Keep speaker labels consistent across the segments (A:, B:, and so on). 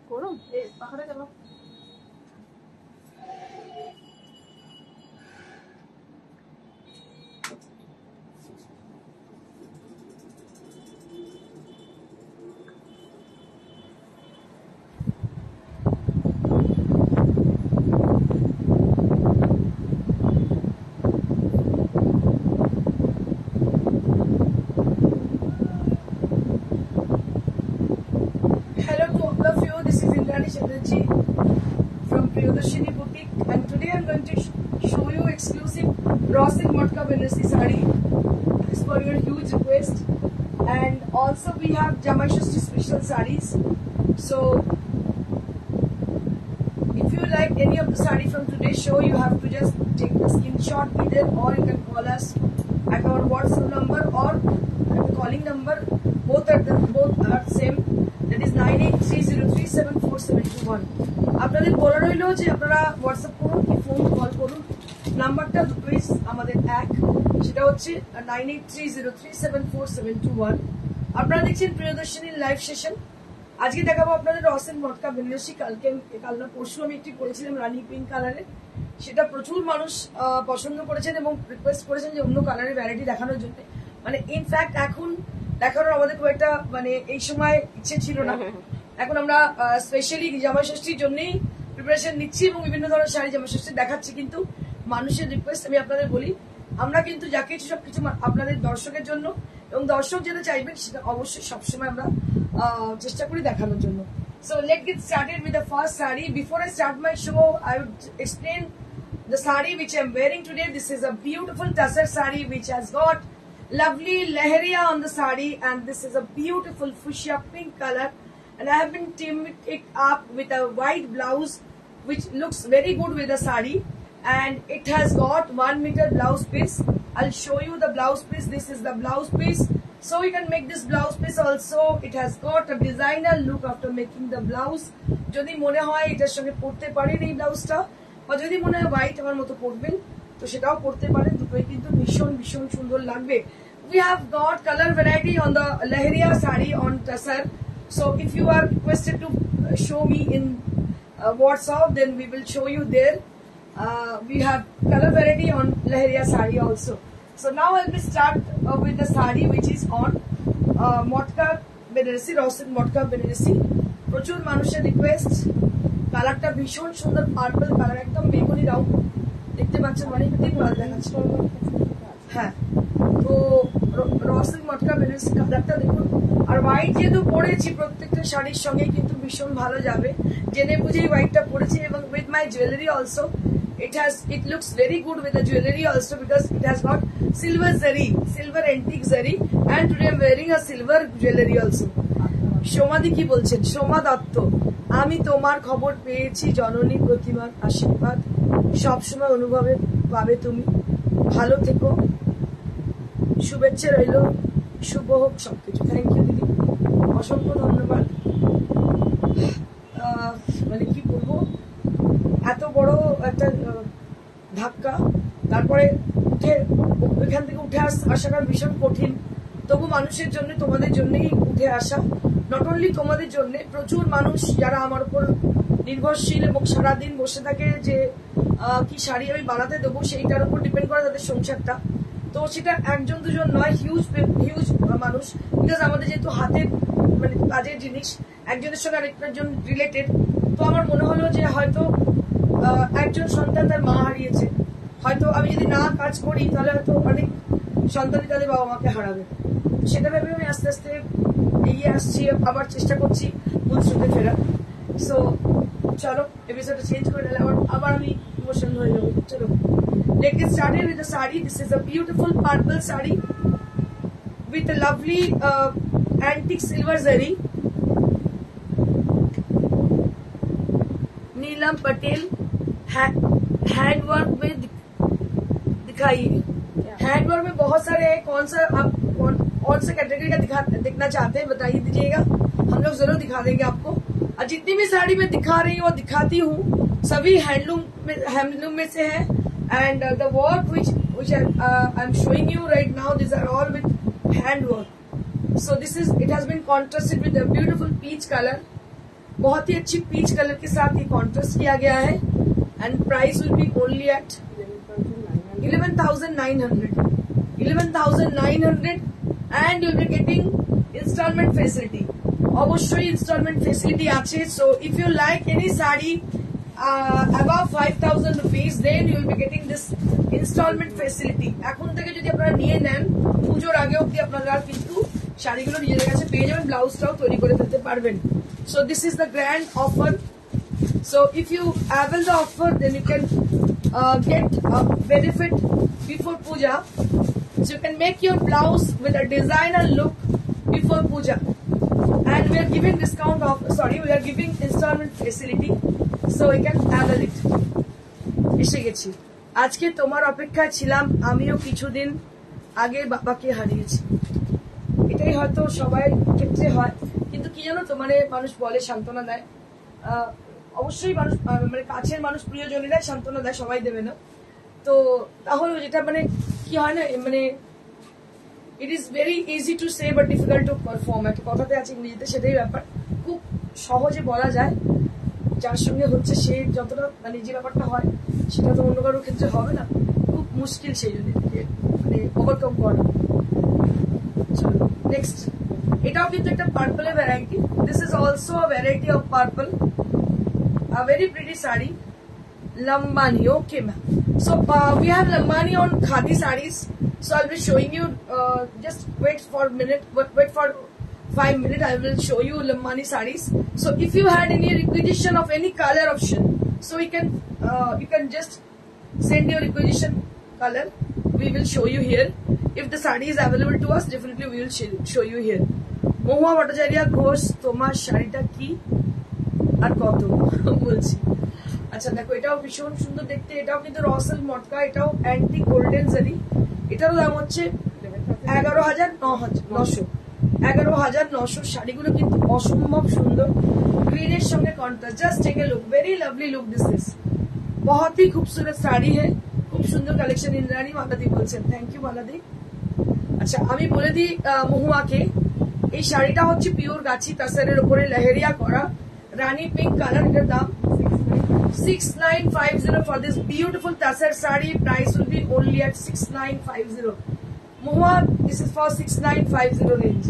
A: গরম এই পাহাড়ে গেল from Priyadarshini Boutique, and today I'm going to show you exclusive raw silk matka Banarasi sari. It's for your huge request, and also we have Jamai Shashti special sarees. So if you like any of the sari from today's show, you have to just take the screenshot either, or you can call us at our WhatsApp number or at the calling number. Both are same. That is 9830374721. আপনাদের বলা রইল যে আপনারা WhatsApp করুন কি phone call করুন, নাম্বারটা দুটোই আমাদের এক, সেটা হচ্ছে 9830374721. আপনারা দেখছেন প্রিয়দর্শিনীর লাইভ সেশন। আজকে দেখাবো আপনাদের রসেন মটকা বেনারসি। কাল না পরশু আমি একটি করেছিলাম রানি পিঙ্ক কালারে, সেটা প্রচুর মানুষ পছন্দ করেছেন এবং রিকোয়েস্ট করেছেন যে অন্য কালারের ভ্যারাইটি দেখানোর জন্য। মানে ইনফ্যাক্ট এখন দেখানোর আমাদের খুব একটা মানে এই সময় ইচ্ছে ছিল না। এখন আমরা স্পেশালি জামাই ষষ্ঠীর জন্যই প্রিপারেশন নিচ্ছি এবং বিভিন্ন ধরনের শাড়ি জামাই ষষ্ঠী দেখাচ্ছি, কিন্তু মানুষের রিকোয়েস্ট আমি আপনাদের বলি, আমরা কিন্তু যা কিছু সবকিছু আপনাদের দর্শকের জন্য এবং দর্শক যেটা চাইবেন সেটা অবশ্যই সবসময় আমরা চেষ্টা করি দেখানোর জন্য। So let's get started with the first saree. Before I start my show, I would explain the saree which I'm wearing today. This is a beautiful tussar saree which has got lovely lehriya on the saree, and this is a beautiful fuchsia pink color, and I have been teamed it up with a white blouse which looks very good with the saree, and it has got 1 meter blouse piece. I'll show you the blouse piece. This is the blouse piece, so you can make this blouse piece also. It has got a designer look after making the blouse. যদি মনে হয় এটার সঙ্গে পরতে পারেন এই ব্লাউজটা, বা যদি মনে হয় হোয়াইট আমার মতো পরবেন তো সেটাও পরতে পারেন, দুটোই কিন্তু ভীষণ ভীষণ সুন্দর লাগবে। We have got color variety on the lehriya saree on tussar. So if you are requested to show me in WhatsApp, then we will show you there. We have color variety on lehriya saree also. So now I will start with the saree which is on motka Banarasi, raw silk motka Banarasi. প্রচুর মানুষের request, কালারটা ভীষণ সুন্দর purple colour, একদম বেগুনি রং দেখতে পাচ্ছেন, মানে ঠিক ভালো দেখাচ্ছে। হ্যাঁ, তো raw silk motka Banarasi কালারটা দেখুন, আর হোয়াইট যেহেতু পরেছি প্রত্যেকটা শাড়ির সঙ্গে কিন্তু ভীষণ ভালো যাবে, জেনে বুঝেই হোয়াইটটা পরেছি। এবং with my jewellery also it looks very good with the jewelry also, because it has got silver zari, silver antique zari, and today I'm wearing a silver jewelry also. সোমাদি কি বলছেন? সোমা দত্ত, আমি তোমার খবর পেয়েছি, জননী প্রতিমার আশীর্বাদ সবসময় অনুভবে পাবে তুমি, ভালো থেকো, শুভেচ্ছা রইল, শুভ হোক সবকিছু। থ্যাংক ইউ দিদি, অসংখ্য ধন্যবাদ। মানে কি বলবো, এত বড় একটা ধাক্কা, তারপরে ওইখান থেকে উঠে আসাটা ভীষণ কঠিন, তবু মানুষের জন্য, তোমাদের জন্যই উঠে আসা। নট অনলি তোমাদের জন্য, প্রচুর মানুষ যারা আমার উপর নির্ভরশীল এবং সারাদিন বসে থাকে যে কি শাড়ি আমি বানাতে দেবো, সেইটার উপর ডিপেন্ড করে তাদের সংসারটা। তো সেটা একজন দুজন নয়, হিউজ মানুষ, বিকজ আমাদের যেহেতু হাতের মানে কাজের জিনিস, একজনের সঙ্গে আরেকজন রিলেটেড। তো আমার মনে হলো যে হয়তো একজন সন্তান তার মা হারিয়েছে, হয়তো আমি যদি না কাজ করি তাহলে হয়তো অনেক সন্তানই তাদের বাবা মাকে হারাবে। সেটা ভেবে আমি আস্তে আস্তে এগিয়ে আসছি, আবার চেষ্টা করছি মূল স্রোতে ফেরা। সো চলো এপিসোডটা চেঞ্জ করে নিলে আবার আমি ইমোশনাল হয়ে যাবো। চলো let's get started with the saree. This is a beautiful purple saree with a lovely antique silver zari. Neelam Patel hand work में दिखाई हैंडवर्क में बहुत सारे हैं, कौन सा आप कौन सा कैटेगरी का देखना चाहते हैं बताइए दीजिएगा, हम लोग जरूर दिखा देंगे आपको। और जितनी भी साड़ी मैं दिखा रही हूँ दिखाती हूँ सभी हैंडलूम में से है। And the work which I am showing you right now, these are all with handwork. So it has been contrasted with a beautiful peach color, बहुत ही अच्छी पीच कलर के साथ ये कॉन्ट्रास्ट किया गया है। And price will be only at 11,900 and you'll be getting installment facility. অবশ্যই installment facility আছে। So if you like any sari above 5,000 rupees, then you will be getting this installment facility. এখন থেকে যদি আপনারা নিয়ে নেন পুজোর আগে অবধি আপনারা কিন্তু শাড়িগুলো নিজেদের কাছে পেয়ে যাবেন, ব্লাউজটাও তৈরি করে ফেলতে পারবেন। So this is the grand offer. So if you avail the offer, then you can get a benefit before puja. So you can make your blouse with a designer look before puja. And we are giving discount of, we are giving installment facility. So you can avail it. এসে গেছি। আজকে তোমার অপেক্ষায় ছিলাম, আমিও কিছুদিন আগে বাবাকে হারিয়েছি। এটাই হয়তো সবাই ক্ষেত্রে হয়, কিন্তু কি জানো তো, মানে মানুষ বলে সান্ত্বনা দেয়, অবশ্যই মানুষ মানে কাছের মানুষ প্রিয়জনেরাই সান্ত্বনা দেয়, সবাই দেবে না। তো তাহলে যেটা মানে কি হয় না, মানে ইট is very easy to say but difficult to perform, একটা কথাতে আছে ইংরেজিতে, সেটাই ব্যাপার। খুব সহজে বলা যায়, যার সঙ্গে হচ্ছে সে যতটা মানে যে ব্যাপারটা হয় সেটা তো অন্য কারোর ক্ষেত্রে হবে না, খুব মুশকিল সেই জন্য মানে ওভারকাম করা। চলো নেক্সট, এটাও কিন্তু একটা পার্পলের variety. This is also a variety of purple, a very pretty saree, Lambani. Okay ma'am, so we have Lambani on khadi sarees, so I'll be showing you, just wait for a minute, wait for 5 minutes, I will show you Lambani sarees. So if you had any requisition of any color option, so you can just send your requisition color, we will show you here. If the saree is available to us, definitely we will show you here. মহুয়া ভট্টাচার্য ঘোষ, তোমার শাড়িটা কি আর কত বলছি। আচ্ছা দেখো, এটাও ভীষণ সুন্দর দেখতে, এটাও কিন্তু রসেল মটকা, এটাও অ্যান্টি গোল্ডেন জারি, এটারও দাম হচ্ছে 11,900। শাড়িগুলো কিন্তু অসম্ভব সুন্দর, গ্রিনের সঙ্গে contrast, just take a look, very lovely look this is, बहुत ही खूबसूरत শাড়ি है, খুব সুন্দর কালেকশন। ইন্দ্রাণী মালাদি বলছেন, থ্যাংক ইউ মালাদি। আচ্ছা আমি বলে দিই মহুয়াকে, এই শাড়িটা হচ্ছে পিওর গাছি তাসারের উপরে লেহেরিয়া করা, রানী পিঙ্ক কালার, এটার দাম 6950 for this beautiful tasar saree. Price will be only at 6950. Mohua, this is for 6950 range.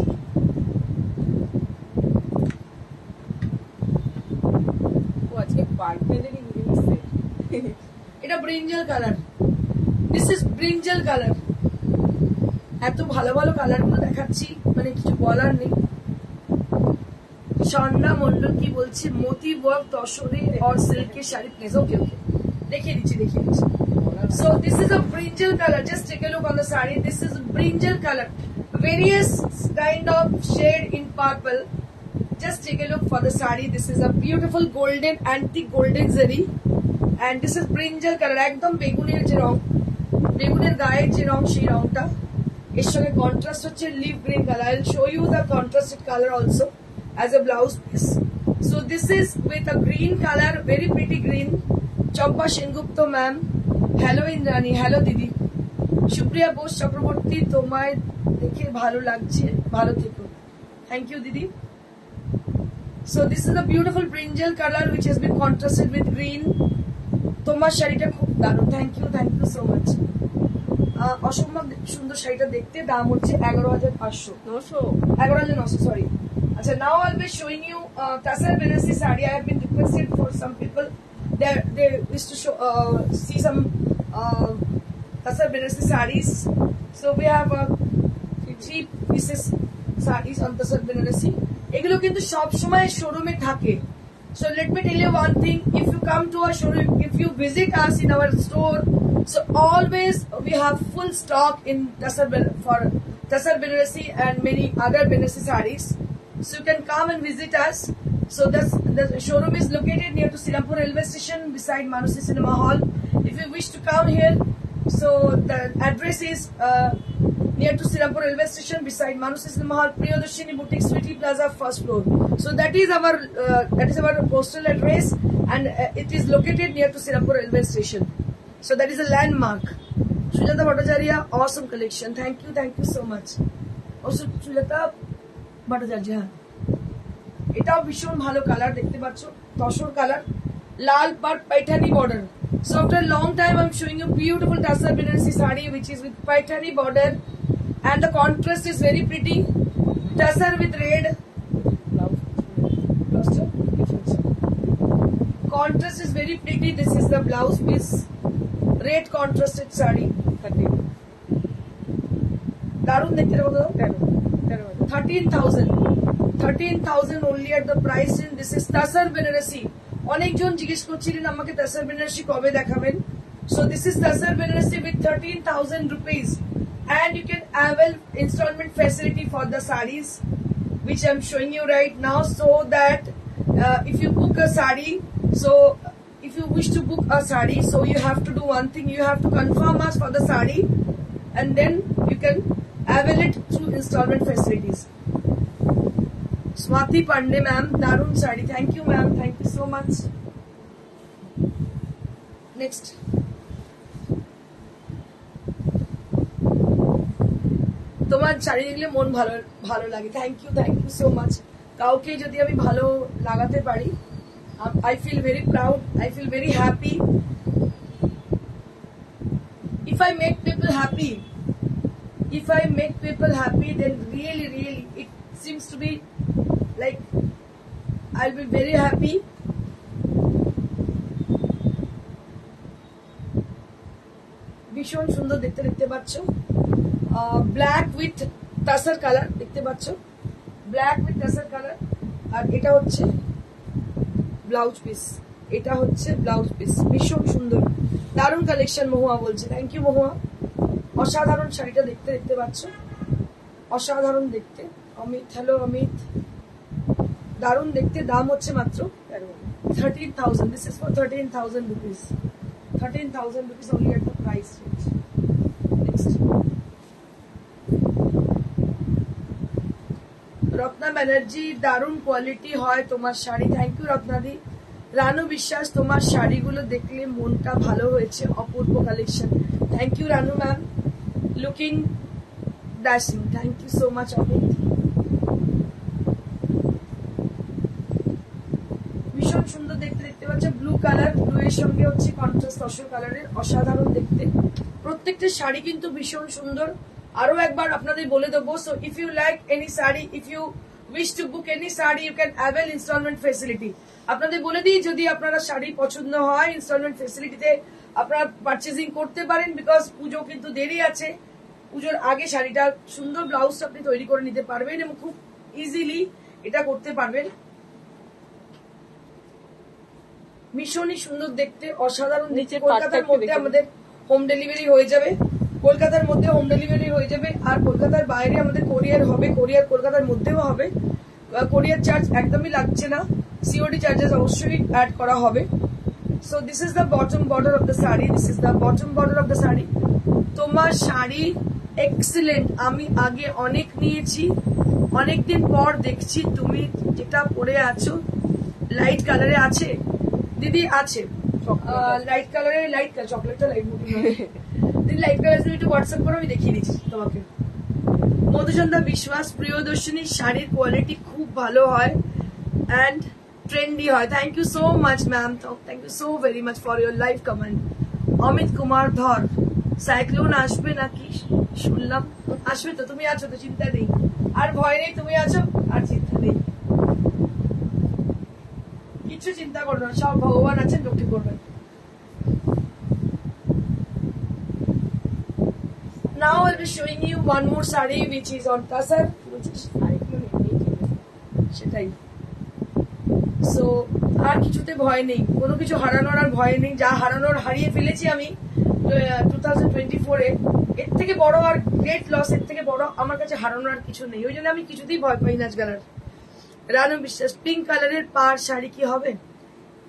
A: এটা brinjal colour, this is brinjal colour. এত ভালো ভালো কালার গুলো দেখাচ্ছি, মানে কিছু বলার নেই। স্বর্ণা মন্ডল কি বলছে, মোতি ওয়ার্ক তসরে और सिल्क के শাড়ি প্লিজ। ওকে ওকে, দেখিয়ে দিচ্ছি। So this is a brinjal color, just take a look on the saree. This is brinjal color, various kind of shade in purple. Just take a look for the saree. This is a beautiful golden, antique golden zari, and this is brinjal color, একদম বেগুনের যে রং, বেগুনের গায়ের যে রং সেই রংটা, এর সঙ্গে কন্ট্রাস্ট হচ্ছে leaf green colour. I'll show you the contrasted color also as a blouse piece. So this is with a green color, very pretty green. Champa Sengupta ma'am, hello Indrani, hello Didi. Supriya Bose Chakraborty, তোমায় দেখে ভালো লাগছে, ভালো থেকো, thank you Didi. So this is a beautiful brinjal color which has been contrasted with green. তোমার শাড়িটা খুব দারুণ, thank you so much. অসম্ভব সুন্দর শাড়িটা দেখতে, দাম হচ্ছে 11,900 সরি। আচ্ছা, now I'll be showing you Tasar Banarsi saree. I have been requested for some people, they wish to show, see some Tasar Banarsi sarees. So we have 3 pieces sarees on Tasar Banarsi. এগুলো কিন্তু সব সময় শোরুমে থাকে। So let me tell you one thing, if you come to our showroom, if you visit us in our store, so always we have full stock in Tasar Banarsi and many other Banarsi sarees. So you can come and visit us. So the showroom is located near to Sirampur railway station beside Manusi Cinema Hall. If you wish to come here, So the address is near to Sirampur railway station beside Manush Mahal Priyadarshini Boutique Sweetie Plaza first floor. So that is our postal address, and it is located near to Sirampur railway station. So that is a landmark. Sujata Bhattacharya, awesome collection. Thank you so much. Also Sujata Bhattacharya, এটাও ভীষণ ভালো colour, দেখতে পাচ্ছ tussar colour, Lal per Paithani border. So after a long time I'm showing you beautiful Tasar Banarasi sari which is with paithani border, and the contrast is very pretty. Tasar with red. Contrast is very pretty. This is the blouse piece. Red contrasted sari. দারুণ দেখতে পাবো তো 13,000 only at the price in this is Tasar Banarasi. অনেকজন জিজ্ঞেস করছিলেন আমাকে তাসার বেনারসি কবে দেখাবেন। So this is Tasar Banarasi with 13,000 rupees, and you can avail installment facility for the sarees which I'm showing you right now, so that if you book a saree, so if you wish to book a saree, so you have to do one thing, you have to confirm us for the saree, and then you can avail it through installment facilities. Swati Pandey ma'am, darun sari. Thank you ma'am, thank you so much. Next. তোমার শাড়ি দেখলে মন ভালো ভালো লাগে। Thank you so much. কাউকে যদি আমি ভালো লাগাতে পারি, I feel very proud, I feel very happy. If I make people happy, then really it seems to be like I'll be very happy. ভীষণ সুন্দর দেখতে পাচ্ছ, ব্ল্যাক উইথ টাসার কালার দেখতে পাচ্ছ, ব্ল্যাক উইথ টাসার কালার। আর এটা হচ্ছে ব্লাউজ পিস, ভীষণ সুন্দর, দারুণ কালেকশন। মহুয়া বলছে, থ্যাংক ইউ মহুয়া। অসাধারণ শাড়িটা দেখতে পাচ্ছ, অসাধারণ দেখতে। অমিত, হ্যালো অমিত, দারুণ দেখতে। দাম হচ্ছে মাত্র 13,000. This is for 13,000 rupees. 13,000 rupees only at the price range. Next. Ratna Banerjee, দারুণ কোয়ালিটি হয় তোমার শাড়ি। থ্যাংক ইউ রত্নাদি। রানু বিশ্বাস, তোমার শাড়িগুলো দেখলে মনটা ভালো হয়েছে, অপূর্ব collection. Thank you Ranu ma'am, looking dashing. Thank you so much Amit. ভীষণ সুন্দর দেখতে পাচ্ছ, ব্লু কালার, ব্লু এর সঙ্গে হচ্ছে কন্ট্রাস্ট তসর কালারের, অসাধারণ দেখতে। প্রত্যেকটা শাড়ি কিন্তু ভীষণ সুন্দর। আরো একবার আপনাদের বলে দেবো, so if you like any sari, if you wish to book any sari, you can avail instalment facility. আপনাদের বলে দিই, যদি আপনারা শাড়ি পছন্দ হয়, ইনস্টলমেন্ট ফেসিলিটিতে আপনারা পারচেজিং করতে পারেন, বিকজ পুজো কিন্তু দেরি আছে। পুজোর আগে শাড়িটা সুন্দর ব্লাউজটা আপনি তৈরি করে নিতে পারবেন এবং খুব ইজিলি এটা করতে পারবেন। ভীষণই সুন্দর দেখতে, অসাধারণ দেখতে। কলকাতার মধ্যে আমাদের হোম ডেলিভারি হয়ে যাবে, আর কলকাতার বাইরে আমাদের কোরিয়ার হবে। কোরিয়ার কলকাতার মধ্যেও হবে। কোরিয়ার চার্জ একদমই লাগছে না, সিওডি চার্জেস অবশ্যই অ্যাড করা হবে। So this is the bottom border of the sari. তোমার শাড়ি এক্সিলেন্ট। আমি আগে অনেক নিয়েছি, অনেকদিন পর দেখছি তুমি যেটা পরে আছো লাইট কালারে আছে দিদি, আছে লাইট কালারে, লাইট চকলেটটা লাইট দিদি, লাইট কালার তুমি একটু হোয়াটসঅ্যাপ করো, আমি দেখিয়ে দিচ্ছি তোমাকে। মধুচন্দ্রা বিশ্বাস, প্রিয়দর্শিনী শাড়ির কোয়ালিটি খুব ভালো হয় অ্যান্ড ট্রেন্ডি হয়। Thank you so much ma'am, thank you so very much for your live comment. Amit Kumar Dhar, cyclone আসবে নাকি শুনলাম? আসবে তো, তুমি আছো তো, চিন্তা নেই, আর ভয় নেই, তুমি আছো আর চিন্তা নেই, কিছু চিন্তা করো না, সব ভগবান আছেন, রক্ষা করবেন। Now I'll be showing you one more saree which is on Tasar. সেটাই। সো আর কিছুতে ভয় নেই, কোনো কিছু হারানোর আর ভয় নেই। যা হারানোর হারিয়ে ফেলেছি আমি 2024-এ, এর থেকে বড় আর গ্রেট লস, এর থেকে বড় আমার কাছে হারানোর আর কিছু নেই। ওই জন্য আমি কিছুতেই ভয় পাই না আজকাল। রানু বিশ্বাস, পিঙ্ক কালারের পাড় শাড়ি কি হবে?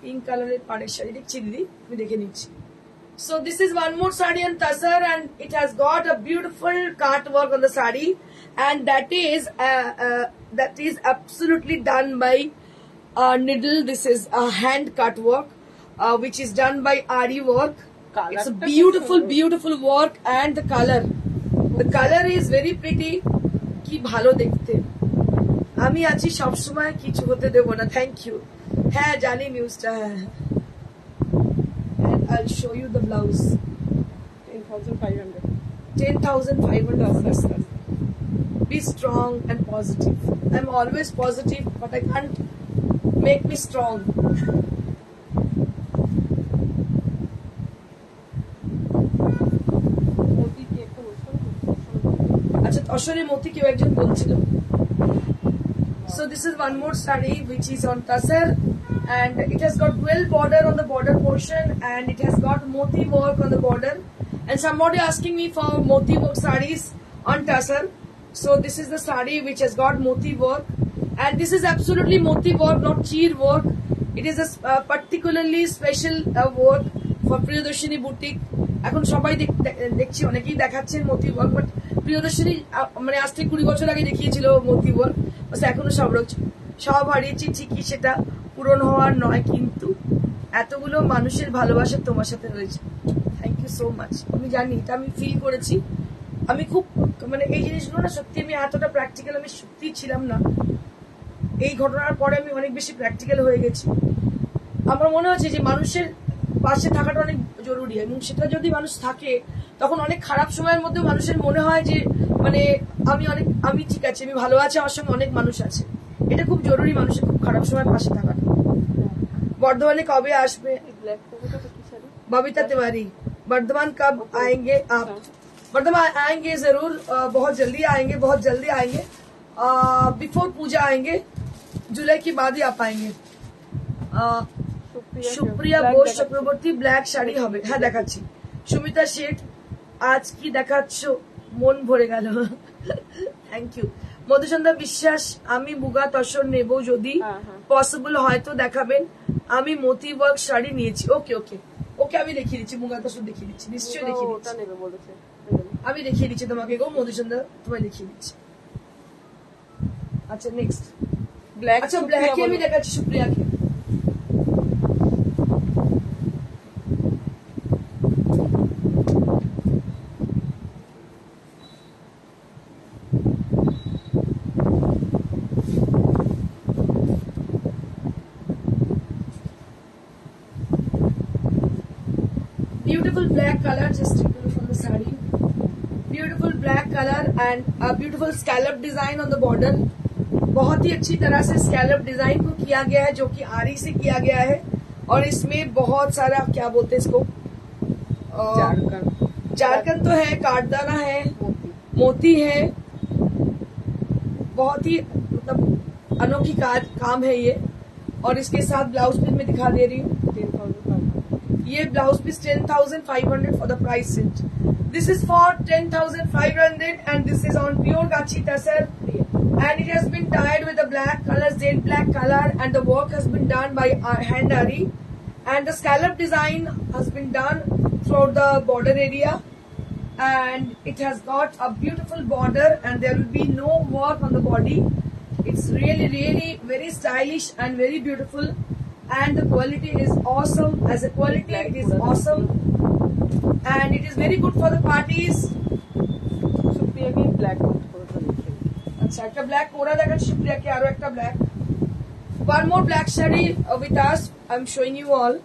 A: পিঙ্ক কালারের পাড়ের শাড়ি দেখছি দিদি, আমি দেখে নিচ্ছি। So this is one more sari on Tasar, and it has got a beautiful cut work on the sari, and that is absolutely done by needle. This is a hand cut work, which is done by Ari work. It's a beautiful work, and the color is very pretty. কি ভালো দেখতে। আমি আছি সব সময় কিছু হতে দেব না। Thank you. হ্যাঁ জানি নিউজটা। হ্যাঁ and I'll show you the blouse.
B: 10,500.
A: 10,500. Be strong and positive. I'm always positive, but I can't make me strong. আচ্ছা অশরে মতি কেউ একজন বলছিল। So this is one more sari which is on Tasar, and it has got dual border on the border portion, and it has got moti work on the border. And somebody asking me for moti work saris on Tasar. So this is the sari which has got moti work, and this is absolutely moti work, not cheer work. It is a particularly special work for Priyadarshini boutique. এখন সবাই দেখছি অনেকেই দেখাচ্ছেন মতি work, but Priyadarshini মানে আজ থেকে 20 বছর আগে দেখিয়েছিল মতি ওয়ার্ক, এখনো সব হারিয়েছি ঠিকই, সেটা পূরণ হওয়ার নয়, কিন্তু এতগুলো মানুষের ভালোবাসা তোমার সাথে রয়েছে। Thank you so much. আমি জানি, এটা আমি ফিল করেছি। আমি খুব মানে এই জিনিসগুলো না সত্যি আমি এতটা প্র্যাকটিক্যাল আমি সত্যি ছিলাম না। এই ঘটনার পরে আমি অনেক বেশি প্র্যাকটিক্যাল হয়ে গেছি। আমার মনে হচ্ছে যে মানুষের পাশে থাকাটা অনেক জরুরি, এবং সেটা যদি মানুষ থাকে তখন অনেক খারাপ সময়ের মধ্যে মানুষের মনে হয় যে মানে আমি ঠিক আছে, আমি ভালো আছি, আমার সঙ্গে অনেক মানুষ আছে। এটা খুব জরুরি, মানুষের খুব খারাপ সময় পাশে থাকাটা। বর্ধমানে কবে আসবে बबीता तिवारी? बर्धमान कब आएंगे आप? बर्धमान आएंगे जरूर, बहुत जल्दी आएंगे, बहुत जल्दी आएंगे। बिफोर पूजा आएंगे, जुलाई के बाद ही आप आएंगे। সুপ্রিয়া ঘোষ চক্রবর্তী ব্ল্যাক শাড়ি হবে। হ্যাঁ দেখাচ্ছি। সুমিতা শেঠ আজ কি দেখাচ্ছ, মন ভরে গেল। Thank you. মধুসন্ধ্যা বিশ্বাস আমি মুগা তসর নেব, যদি পসিবল হয় তো দেখাবেন। আমি মতি ওয়ার্ক শাড়ি নিয়েছি। ওকে ওকে ওকে, আমি দেখিয়ে দিচ্ছি, মুগা তসর দেখিয়ে দিচ্ছি, নিশ্চয়ই দেখিয়ে দিচ্ছি। আমি দেখিয়ে দিচ্ছি তোমাকে গো মধুসন্ধ্যা, তোমায় দেখিয়ে দিচ্ছি। আচ্ছা নেক্সট ব্ল্যাক। আচ্ছা ব্ল্যাক আমি দেখাচ্ছি সুপ্রিয়াকে। Beautiful black color, just take a look on the saree. Beautiful black color and a beautiful scallop design on the border. बहुत ही अच्छी तरह से scallop design को किया गया है, जो कि आरी से किया गया है, और इसमें बहुत सारा क्या बोलते हैं इसको, जारकन तो है, काटदाना है, मोती है, बहुत ही मतलब अनोखी काम है ये। और इसके साथ ब्लाउज पीस में दिखा दे रही हूँ, ये blouse piece 10,500 for the price set. This is for 10,500 and this is on pure Gachi Tasar, and it has been dyed with a black color, jet black color, and the work has been done by hand Ari, and the scallop design has been done throughout the border area, and it has got a beautiful border, and there will be no work on the body. It's really very stylish and very beautiful, and the quality is awesome. As a quality it is awesome, and it is very good for the parties.
B: Supriya কি black
A: আচ্ছা একটা black কোরা দেখাচ্ছি সুপ্রিয়াকে, আরো একটা black. One more black shadi with us, I'm showing you all.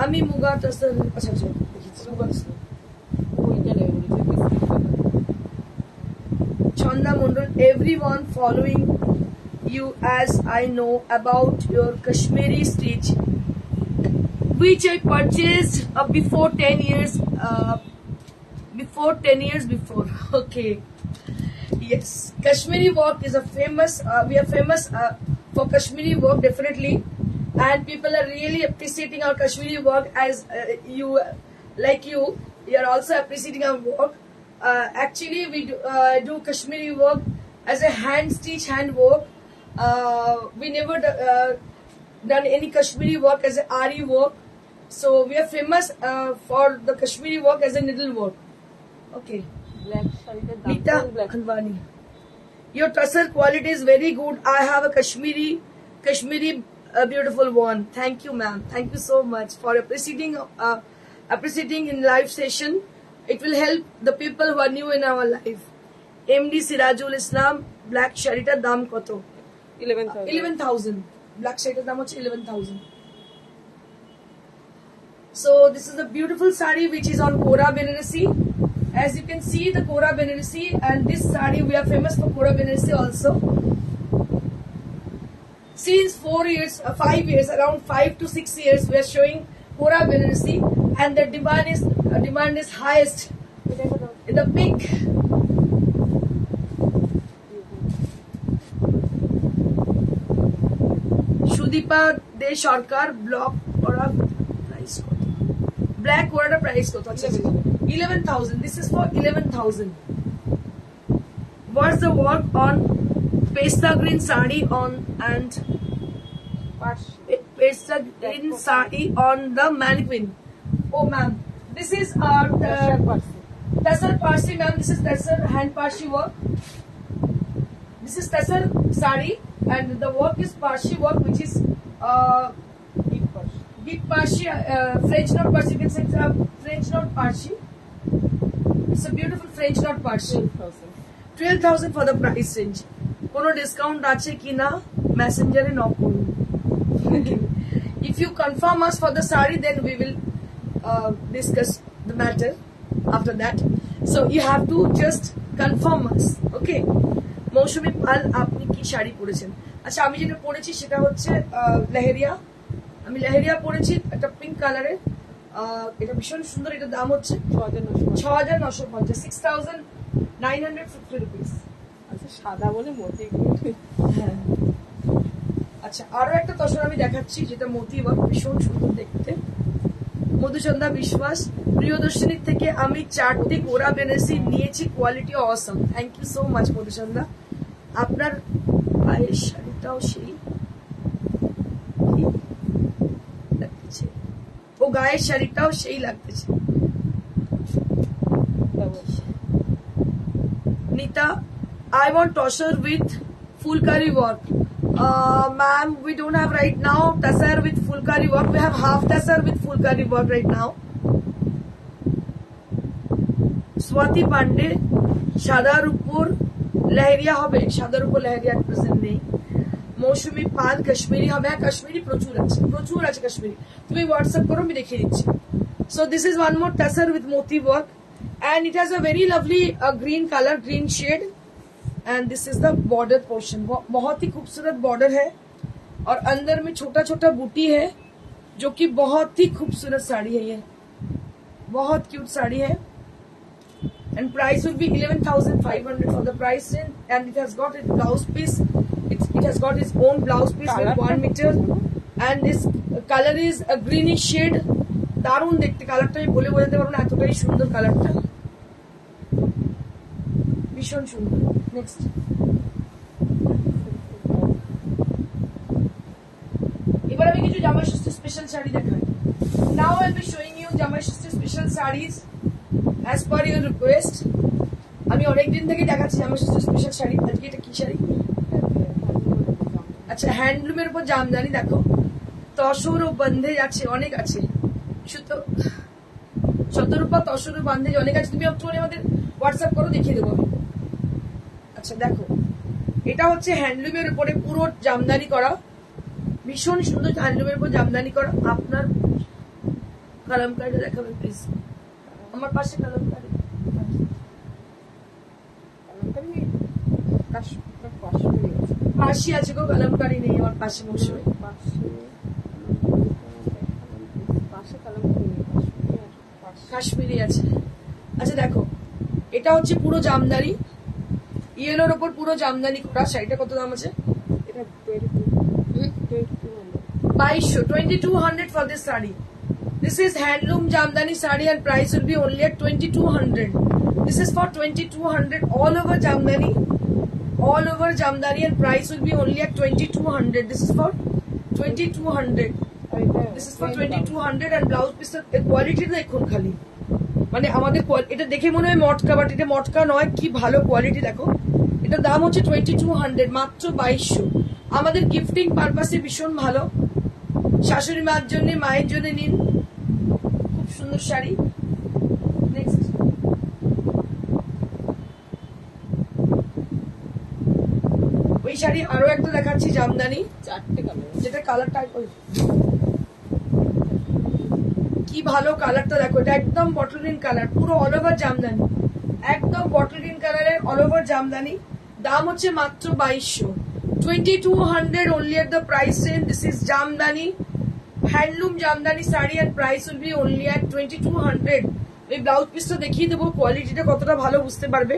A: আমি মুগা তসর, আচ্ছা আচ্ছা muga tussar. Chanda Mundal, everyone following you as I know about your Kashmiri stitch, which I purchased before 10 years before. Okay, yes, Kashmiri work is a famous, we are famous for Kashmiri work definitely, and people are really appreciating our Kashmiri work, as you are also appreciating our work. Actually we do Kashmiri work as a hand stitch hand work. We never done any Kashmiri work as a Ari work. So we are famous for the Kashmiri work as a needle work. Okay.
B: Black শাড়িটার দাম
A: Nita
B: black
A: Khalwani. Your tussar quality is very good. I have a Kashmiri beautiful one. Thank you, ma'am. Thank you so much for appreciating in live session. It will help the people who are new in our life. MD Sirajul Islam, black sharita dam koto?
B: 11,000
A: 11,000. Black sharita dam hoche 11,000. So this is a beautiful sari which is on Kora Benarasi. As you can see, the Kora Benarasi, and this sari we are famous for Kora Benarasi also. Since 5 years, around 5 to 6 years, we are showing Kora Benarasi, and the demand is highest in the big. Shudipa De Sharkar block Kora price কত? Black Kora price কত? 11,000. This is for 11,000. What's the work on pesta green sari on and pesta green sari on the mannequin? Oh, ma'am, this is Tassar Parsi, ma'am. This is Tassar hand Parsi work. This is Tassar sari, and the work is Parsi work, which is deep Parsi, French not Parsi. You can say it's a French not Parsi. It's a beautiful French not Parsi. 12,000 for the price range. Kono discount ache ki na? Messenger e knock korun. If you confirm us for the sari, then we will discuss the matter after that. So you have to just confirm us. Okay. মৌসুমী পাল, আপনি কি শাড়ি পরেছেন? আচ্ছা, আমি যেটা পরেছি সেটা হচ্ছে লেহেরিয়া। আমি লেহেরিয়া পরেছি, একটা পিঙ্ক কালারের। এটা ভীষণ সুন্দর। এটার দাম হচ্ছে 6,950, 6,950 রুপিস।
B: আচ্ছা, সাদা বলে মতি।
A: হ্যাঁ। আচ্ছা, আরো একটা তসর আমি দেখাচ্ছি যেটা মতি ওয়ার্ক, ভীষণ সুন্দর দেখতে। মধুচন্দা বিশ্বাস, প্রিয়দর্শিনীর থেকে আমি 4টি কোরা বেনারসি নিয়েছি, কোয়ালিটি অসম। Thank you so much Madhuchanda. আপনার পায়ের শাড়িটাও সেই লাগতেছে, ও গায়ের শাড়িটাও সেই লাগতেছে। Nita, I want tosser with Fulkari work. Ma'am, we don't have right now tassar with Fulkari work. We have half tassar with Fulkari work right now. Swati Pandey, সাদার উপর লেহেরিয়া হবে, সাদার উপর লেহেরিয়া প্রেজেন্ট নেই। মৌসুমী পাল, কাশ্মীরি হবে। হ্যাঁ, কাশ্মীরি প্রচুর আছে কাশ্মীরি। তুমি হোয়াটসঅ্যাপ করো, আমি দেখিয়ে দিচ্ছি। So this is one more tassar with moti work, and it has a very lovely green color, green shade, and this is the border portion. बहुत ही खूबसूरत बॉर्डर है और अंदर में छोटा छोटा बूटी है, जो कि बहुत ही खूबसूरत साड़ी है। ये बहुत क्यूट साड़ी है, and price will be 11,500 for the price range, and it has got its blouse piece. It has got its own blouse piece with 1 meter, and this color is a greenish shade. দারুণ দেখতে কালারটা, আমি বলে বোঝাতে পারবো না, এতটাই সুন্দর কালারটা, ভীষণ সুন্দর। নেক্সট, এবার আমি কিছু জামাই ষষ্ঠী স্পেশাল শাড়ি দেখাই। Now I will be showing you Jamai Shashthi special saris as per your request. আমি অনেকদিন থেকে দেখাচ্ছি জামাই ষষ্ঠী স্পেশাল শাড়ি। আজকে এটা কি শাড়ি? আচ্ছা, হ্যান্ডলুমের উপর জামদানি। দেখো, তসর ও বন্ধেজ আছে, অনেক আছে। শতরূপা তসর ও বন্ধেজ অনেক আছে। তুমি একটুখানি আমাদের হোয়াটসঅ্যাপ করো, দেখিয়ে দেবো আমি। আচ্ছা দেখো, এটা হচ্ছে হ্যান্ডলুমের উপরে পুরো জামদানি করা, ভীষণ সুন্দর হ্যান্ডলুমের উপর জামদানি করা। আপনার কালামকারিটা দেখাবেন প্লিজ? আমার পাশে কালামকারি পাশি আছে গো, কালামকারি নেই আমার পাশে। মৌসুমী কাশ্মীরি আছে। আচ্ছা দেখো, এটা হচ্ছে পুরো জামদানি, ইয়েলোর ওপর পুরো জামদানি করা। শাড়িটা কত দাম আছে?
B: এটা 2200
A: for this sari. This is handloom jamdani sari, and price will be only at 2200. This is for 2200 all over jamdani, and price will be only at 2200. This is for 2200.
B: শাড়িটা
A: this is for 2200 and blouse পিসের quality দেখুন খালি, মানে আমাদের এটা দেখে মনে হয় মটকা, বাট এটা মটকা নয়, কি ভালো কোয়ালিটি দেখো। এটার দাম হচ্ছে 2200, মাত্র 2200। আমাদের গিফটিং পারপাসে ভীষণ ভালো, শাশুড়ি মার জন্য, মায়ের জন্য নিন, খুব সুন্দর শাড়ি। নেক্সট, ওই শাড়ি আরো একটা দেখাচ্ছি, জামদানি,
B: 4টে কালার।
A: যেটা কালারটা কি ভালো, কালারটা দেখো, এটা একদম বটল গ্রিন কালার, পুরো অল ওভার জামদানি, একদম বটল গ্রিন কালারের অল ওভার জামদানি। দাম হচ্ছে মাত্র 2200, 2200 only at the price range. This is Jamdani, handloom Jamdani sari, and price will be only at 2200। এই ব্লাউজ পিসটা দেখিয়ে দেবো, কোয়ালিটিটা কতটা ভালো বুঝতে পারবে,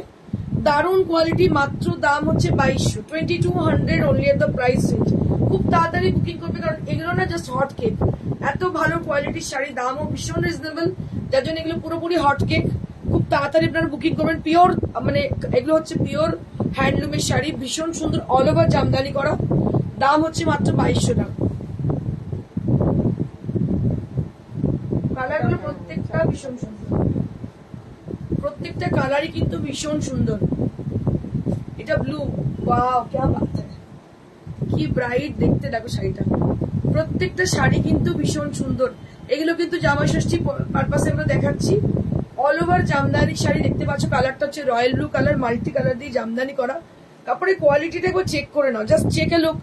A: দারুণ কোয়ালিটি। মাত্র দাম হচ্ছে 2200, 2200 only at the price range। খুব তাড়াতাড়ি বুকিং করবে, কারণ এগুলো না জাস্ট হট কেক, এত ভালো কোয়ালিটির শাড়ি, দামও ভীষণ রিজনেবল, যার জন্য এগুলো পুরোপুরি হট কেক। খুব তাড়াতাড়ি আপনারা বুকিং করবেন। পিওর, মানে এগুলো হচ্ছে পিওর হ্যান্ডলুমের শাড়ি, ভীষণ সুন্দর, অল ওভার জামদানি করা। দাম হচ্ছে মাত্র 2200 টাকা। কালারগুলো প্রত্যেকটা ভীষণ সুন্দর, প্রত্যেকটা কালারই কিন্তু ভীষণ সুন্দর। এটা ব্লু, ওয়াও क्या बात है, কি ব্রাইট দেখতে দেখো শাড়িটা। প্রত্যেকটা শাড়ি কিন্তু ভীষণ সুন্দর। এগুলো কিন্তু জামাই ষষ্ঠী পারপাসে আমরা দেখাচ্ছি। অল ওভার জামদানি শাড়ি দেখতে পাচ্ছ, কালারটা হচ্ছে royal blue colour, multi colour দিয়ে জামদানি করা। কাপড়ের কোয়ালিটিটা একবার চেক করে নাও, just check a look,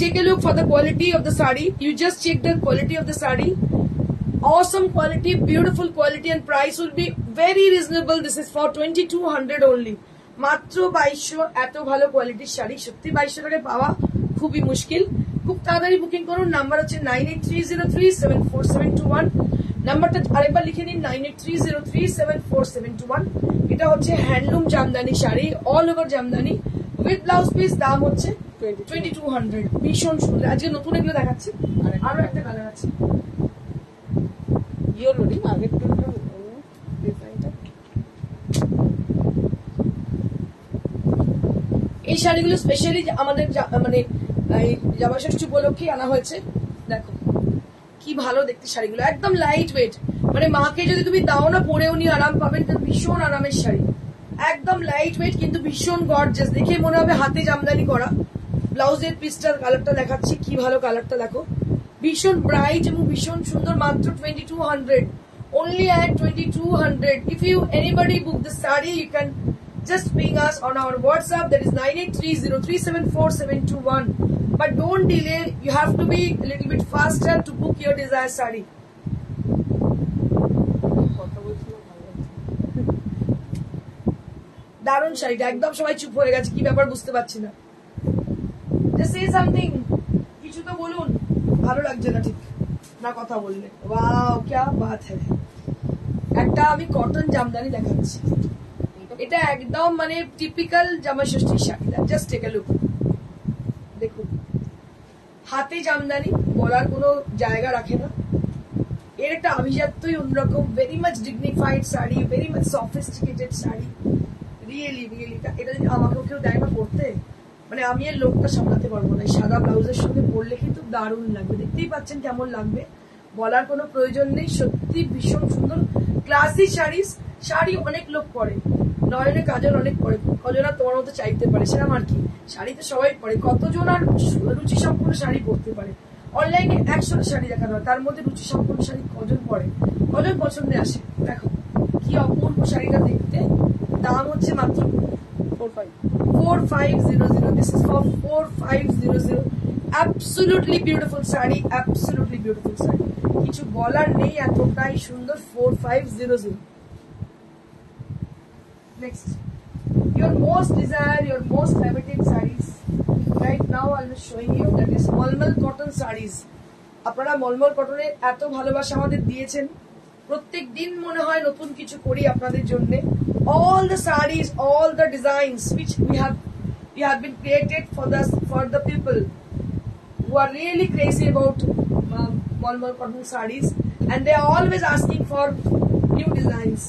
A: take a look for the quality of the sari. You just check the quality of the sari. Awesome quality, beautiful quality, and price will be very reasonable. This is for 2200 only. মাত্র 2200, এত ভালো কোয়ালিটির শাড়ি সত্যি 2200 টাকায় পাওয়া খুবই মুশকিল। খুব তাড়াতাড়ি বুকিং করুন। নাম্বার হচ্ছে 9830374721। নাম্বারটা আরেকবার লিখে নিন, 9830374721। এটা হচ্ছে handloom Jamdani sari, all over Jamdani with blouse piece. দাম হচ্ছে 2200, ভীষণ সুন্দর। আজকে নতুন এগুলো দেখাচ্ছি, আরো একটা কালার আছে।
B: ইয়েলোরই আগের টুনটা ডিজাইনটা।
A: এই শাড়িগুলো স্পেশালি আমাদের মানে জামা ষষ্ঠী উপলক্ষে আনা হয়েছে। দেখো কি ভালো দেখতে শাড়িগুলো, একদম লাইট ওয়েট, মানে মাকে যদি তুমি দাও না পরে উনি আরাম পাবেন, ভীষণ আরামের শাড়ি, একদম লাইট ওয়েট কিন্তু ভীষণ গর্জিয়াস, দেখে মনে হবে হাতে জামদানি করা। ব্লাউজের পিসটার কালারটা দেখাচ্ছি, কি ভালো কালারটা দেখো, ভীষণ ব্রাইট এবং ভীষণ সুন্দর। মাত্র 2200, only at 2200। If you anybody book the saree, you can just ping us on our WhatsApp, that is 9830374721। But don't delay, you have to be a little bit faster to book your desired saree।
B: কথা বলছিলাম ভালো লাগছে।
A: দারুণ শাড়িটা, একদম সবাই চুপ হয়ে গেছে, কি ব্যাপার বুঝতে পারছি না। Just say something, কিছু তো বলুন। ভালো লাগছে না ঠিক না কথা বললে। ওয়াও क्या बात है। একটা আমি কটন জামদানি দেখাচ্ছি, এটা একদম মানে টিপিক্যাল জামা ষষ্ঠীর sari. Just take a look, দেখুন হাতে জামদানি, বলার কোনো জায়গা রাখে না। এর একটা আভিজাত্যই অন্যরকম, very much dignified sari, very much sophisticated sari, really really. এটা যদি আমাকেও কেউ দেয় না পড়তে, মানে আমি এর লোকটা সামলাতে পারবো না। সাদা ব্লাউজের সঙ্গে পরলে কিন্তু দারুণ লাগবে, দেখতেই পাচ্ছেন কেমন লাগবে, বলার কোনো প্রয়োজন নেই। সত্যি ভীষণ সুন্দর ক্লাসি শাড়ি। শাড়ি অনেক লোক পরে, নয়নে কাজল অনেক পরে, কজন আর তোমার মতো চাইতে পারে, সেরকম আর কি। শাড়ি তো সবাই পরে, কতজন আর রুচি সম্পূর্ণ শাড়ি পরতে পারে। অনলাইনে 100টা শাড়ি দেখানো হয়, তার মধ্যে রুচি সম্পূর্ণ শাড়ি কজন পরে, কজন পছন্দে আসে। দেখো কি অপূর্ব শাড়িটা দেখতে। দাম হচ্ছে মাত্র 4500। This is for 4500। Absolutely beautiful sari, absolutely beautiful sari, কিছু বলার নেই, এতটাই সুন্দর। 4500। Next, your most desired, your most coveted sarees. Right now I will showing you, that is mulmul cotton sarees। আপনারা মলমল কটনের এত ভালোবাসা আমাদের দিয়েছেন, প্রত্যেক দিন মনে হয় নতুন কিছু করি আপনাদের জন্য। All the sarees, all the designs which we have been created for the people who are really crazy about মলমল cotton sarees, and they are always asking for new designs।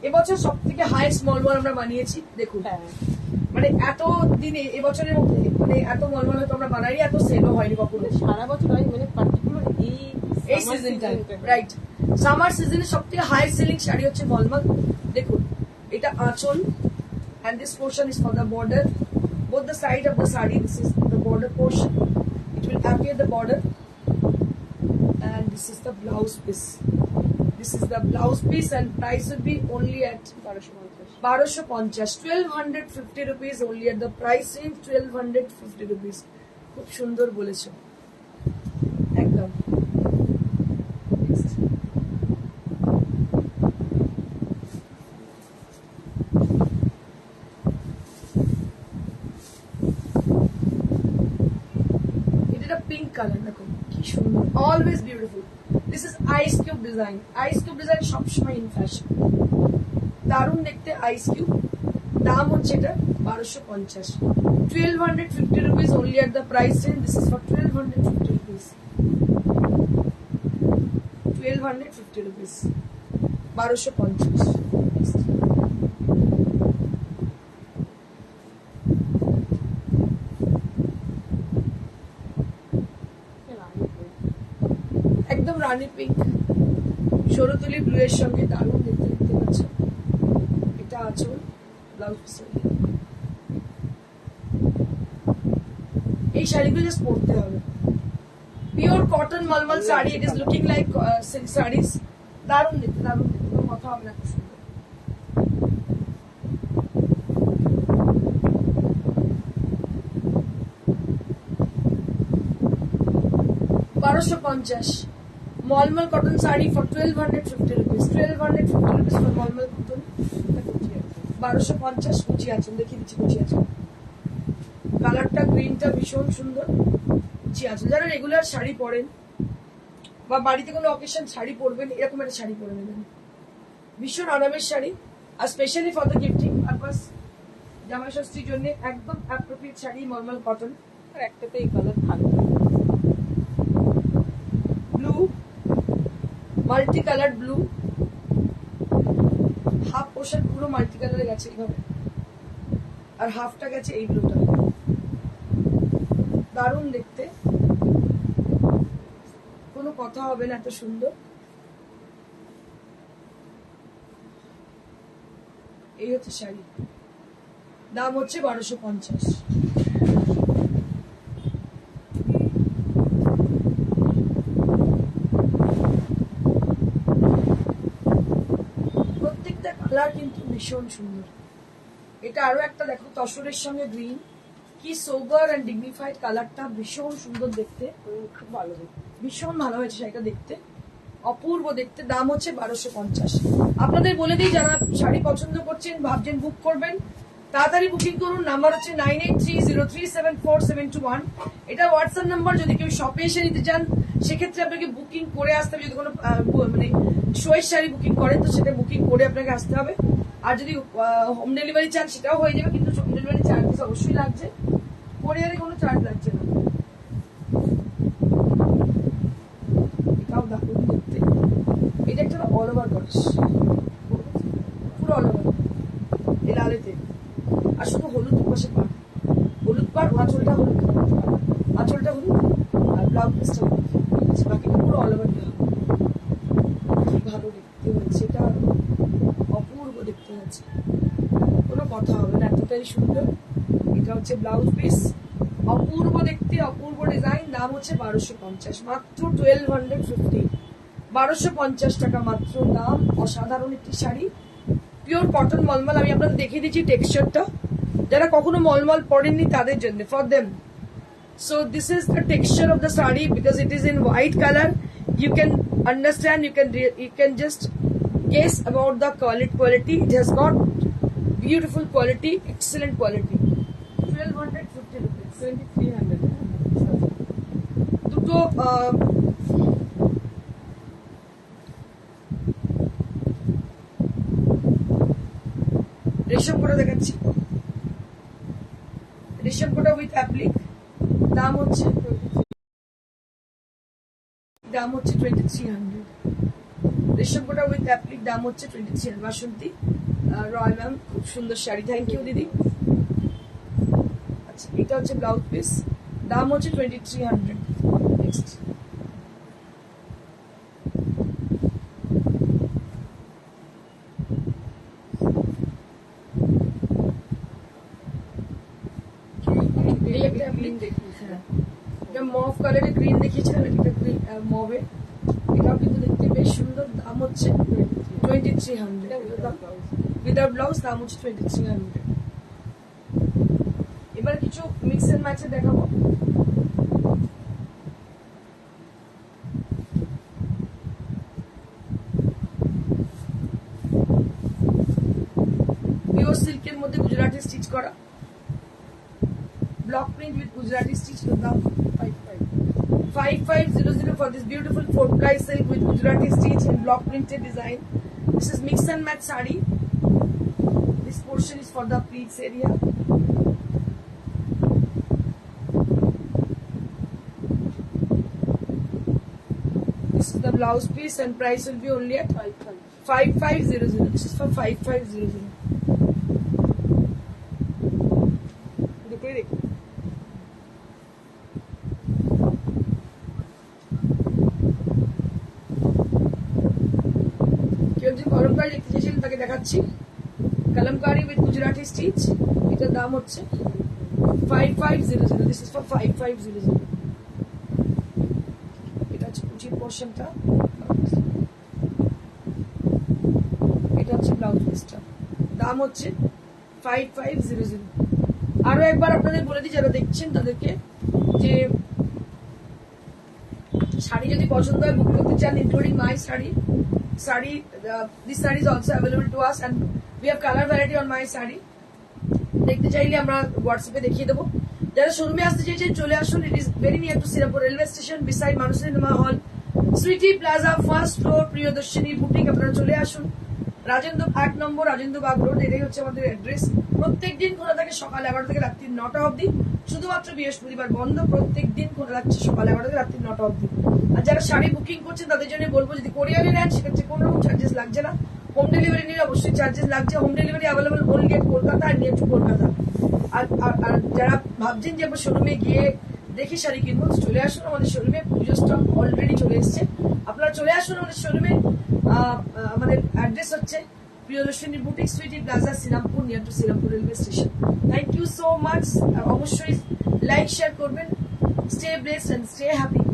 A: এবছর সব থেকে হাইস্ট মলমল আমরা বানিয়েছি, দেখুন। মানে এত দিনে এবছরের মধ্যে মানে এত মলমল হয়তো আমরা বানাইনি, এত সেলও হয়নি কখনো।
B: সারা বছর হয়, মানে পার্টিকুলার
A: এই সিজনটা রাইট সামার সিজনে সব থেকে হাই সেলিং শাড়ি হচ্ছে মলমল। দেখুন এটা আঁচল and this portion is for the border, both the side of the sari. This is the border portion, it will appear the border, and this is the blouse piece. This is the blouse piece and price will be only at 1250, 1250 rupees only at the price range 1250 rupees. খুব সুন্দর বলেছো একদম। Pink colour দেখো কি সুন্দর, always beautiful. This is ice cube design. Ice cube design সবসময় in fashion, দারুণ দেখতে আইস কিউব। দাম হচ্ছে এটা 1250, 1250 rupees only at the price range. This is for 1250 rupees, 1250 rupees, 1250। একদম রানী পিঙ্ক সরুতুলি ব্লু এর সঙ্গে দারুণ দেখতে, দেখতে পাচ্ছ। এটা আঁচল, ব্লাউজ পিস। এই শাড়িগুলো জাস্ট পরতে হবে। Pure cotton mulmul sari, it is looking like silk saris. দারুণ দেখতে, দারুণ দেখতে, কোনো কথা হবে না। খুব সুন্দর। 1250 mulmul cotton sari for 1250 rupees, 1250 rupees for mulmul cotton. 1250 কুচি আছে, দেখিয়ে দিচ্ছি কুচি আছে। কালারটা গ্রিনটা ভীষণ সুন্দর, কুচি আছে। যারা রেগুলার শাড়ি পরেন বা বাড়িতে কোনো অকেশন শাড়ি পরবেন, এরকম একটা শাড়ি পরে নেবেন। ভীষণ আরামের শাড়ি, আর specially for the gifting purpose, Jamai ষষ্ঠীর জন্য একদম অ্যাপ্রোপ্রিয়েট শাড়ি মলমল কটন।
B: আর একটাতে এই কালার থাকবে,
A: blue, multi colour blue, half portion পুরো মাল্টি কালারে গেছে এইভাবে, আর হাফটা গেছে এই ব্লুটা। দারুণ দেখতে, কোনো কথা হবে না, এত সুন্দর। এই হচ্ছে শাড়ি, দাম হচ্ছে 1250। প্রত্যেকটা কালার কিন্তু ভীষণ সুন্দর। এটা আরো একটা দেখো, তসরের সঙ্গে গ্রিন, কি সোবার এন্ড ডিগনিফাইড কালারটা, ভীষণ সুন্দর দেখতে,
B: খুব ভালো দেখতে।
A: ভীষণ ভালো হয়েছে শাড়িটা দেখতে, অপূর্ব দেখতে। দাম হচ্ছে 1250। আপনাদের বলে দিই, যারা শাড়ি পছন্দ করছেন, ভাবছেন বুক করবেন, তাড়াতাড়ি বুকিং করুন। নাম্বার হচ্ছে 9830374721। এটা হোয়াটসঅ্যাপ নাম্বার। যদি কেউ শপে এসে নিতে চান, সেক্ষেত্রে আপনাকে বুকিং করে আসতে হবে। যদি কোনো মানে শোয়ের শাড়ি বুকিং করেন, তো সেটা বুকিং করে আপনাকে আসতে হবে। আর যদি হোম ডেলিভারি চান, সেটাও হয়ে যাবে, কিন্তু হোম ডেলিভারি চার্জেস অবশ্যই লাগছে, কোরিয়ারে কোনো চার্জ লাগছে না। এটাও দারুণ দেখতে। এটা একটা অল ওভার গস, পুরো অল ওভার এই লালেতে, আর শুধু হলুদ পাশে পাড়, হলুদ পাড়, আঁচলটা হলুদ, আঁচলটা হলুদ, আর ব্লাউজ পিসটা হলুদ, বাকিটা পুরো অল ওভার দেওয়া। কি ভালো দেখতে হয়েছে, এটা অপূর্ব দেখতে হয়েছে, কোনো কথা হবে না, এতটাই সুন্দর। এটা হচ্ছে ব্লাউজ পিস, অপূর্ব দেখতে, অপূর্ব ডিজাইন। দাম হচ্ছে 1250, মাত্র 1250, 1250 টাকা মাত্র দাম। অসাধারণ একটি শাড়ি, পিওর কটন মলমল। আমি আপনাদের দেখিয়ে দিচ্ছি টেক্সচারটা, যারা কখনো মলমল পরেননি তাদের জন্য, for them. So this is the texture of the sari, because it is in white color. You can understand, you can just guess about the quality. It has got beautiful quality, excellent quality. 1250 rupees,
B: 2300
A: দুটো রেশম কোটা দেখাচ্ছি, রেশম কোটা with applique. দাম হচ্ছে 2300। রেশম কোটা with applique, দাম হচ্ছে 2300। বাসন্তী রয় ma'am, খুব সুন্দর শাড়ি, থ্যাংক ইউ দিদি। আচ্ছা, এটা হচ্ছে ব্লাউজ পিস, দাম হচ্ছে 2300। নেক্সট এই একটা
B: গ্রিন
A: applique-
B: দেখিয়েছিলাম।
A: এটা মভ কালারের গ্রিন দেখিয়েছিলাম, এটা মভে। এটাও কিন্তু দেখতে বেশ সুন্দর। দাম হচ্ছে 2300 উইদাউট ব্লাউজ। দাম হচ্ছে 2300। এবার কিছু মিক্স এন্ড ম্যাচে দেখাবো। পিওর সিল্কের মধ্যে গুজরাটি স্টিচ করা, block print with Gujarati stitch. দাম 5500 for this beautiful 4-ply silk with Gujarati stitch and block printed design. This is mix and match sari. This portion is for the pleats area. This is the blouse piece and price will be only at 5500. This is for 5500.
B: দুটোই দেখি।
A: কেউ যদি কলমকারি দেখতে চেয়েছিলেন তাকে দেখাচ্ছি। Kalamkari with Gujarati stitch. এটার দাম হচ্ছে 5500. This is for 5500. এটা হচ্ছে কুচির পোর্শনটা, এটা হচ্ছে ব্লাউজ পিসটা। দাম হচ্ছে 5500. আরো একবার আপনাদের বলে দিই যারা দেখছেন তাদেরকে, যে শাড়ি যদি পছন্দ হয় বুক করতে চান, including my sari, this saree is also available to us and we have color variety on my saree. দেখতে চাইলে আমরা হোয়াটসঅ্যাপে দেখিয়ে দেবো। যারা শোরুমে আসতে চাইছেন চলে আসুন। It is very near to Serampore railway station, beside Manush cinema hall, Sweety Plaza, first floor, Priyadarshini boutique. আপনারা চলে আসুন। রাজেন্দ্র 8 নম্বর রাজেন্দ্রবাগ রোড, এটাই হচ্ছে আমাদের অ্যাড্রেস। প্রত্যেক দিন খোলা থাকে সকাল 11টা থেকে রাত্রি 9টা অবধি, শুধুমাত্র বৃহস্পতিবার বন্ধ। প্রত্যেক দিন খোলা থাকছে সকাল 11টা থেকে রাত্রি 9টা অবধি। আর যারা শাড়ি বুকিং করছেন তাদের জন্য বলবো, যদি কোরিয়ারে নেন সেক্ষেত্রে কোনো রকম চার্জেস লাগছে না। হোম ডেলিভারি নিলে অবশ্যই চার্জেস লাগছে। Home delivery available only at Kolkata আর নিয়ার টু কলকাতা। আর যারা ভাবছেন যে আমরা শোরুমে গিয়ে দেখে শাড়ি কিনবো, চলে আসুন আমাদের শোরুমে। পুজো স্টক অলরেডি চলে এসছে। আপনারা চলে আসুন আমাদের শোরুমে। আমাদের অ্যাড্রেস হচ্ছে Priyadarshini boutique, Sweety Plaza, Shrirampur, near to Serampore railway station. Thank you so much. অবশ্যই লাইক শেয়ার করবেন। Stay blessed and stay happy.